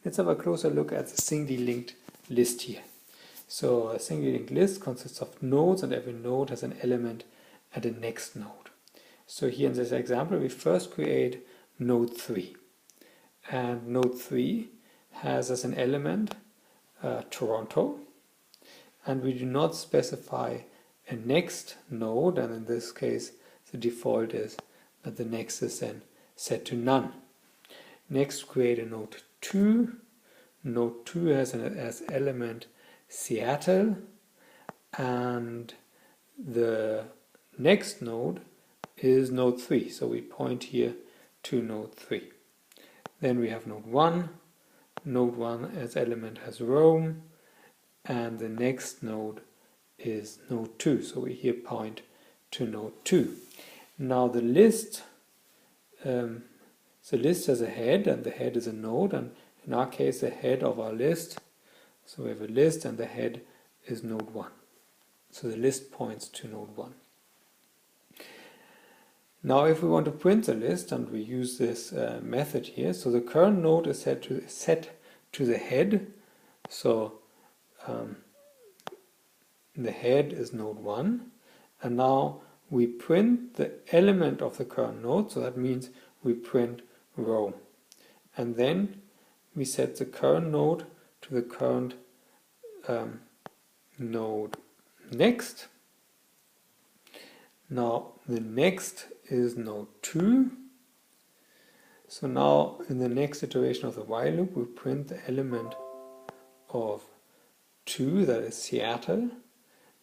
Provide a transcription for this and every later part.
Let's have a closer look at the singly linked list here. So a singly linked list consists of nodes, and every node has an element at the next node. So here in this example, we first create node 3. And node 3 has as an element Toronto. And we do not specify a next node, and in this case, the default is that the next is then set to none. Next, create a node 2. Node 2 has as element Seattle, and the next node is node 3, so we point here to node 3. Then we have node 1. Node 1 as element has Rome, and the next node is node 2, so we here point to node 2. Now the list has a head, and the head is a node, and in our case the head of our list, so we have a list and the head is node 1. So the list points to node 1. Now if we want to print the list, and we use this method here, so the current node is set to the head, so the head is node 1, and now we print the element of the current node, so that means we print Rome. And then we set the current node to the current node next. Now the next is node 2. So now in the next iteration of the while loop, we print the element of 2, that is Seattle,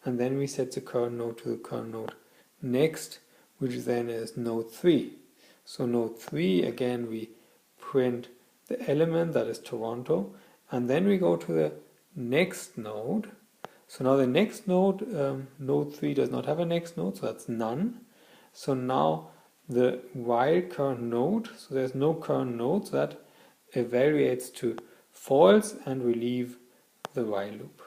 and then we set the current node to the current node next, which then is node 3. So node 3, again we print the element, that is Toronto, and then we go to the next node. So now the next node, node 3 does not have a next node, so that's none. So now the while current node, so there's no current node, so that evaluates to false, and we leave the while loop.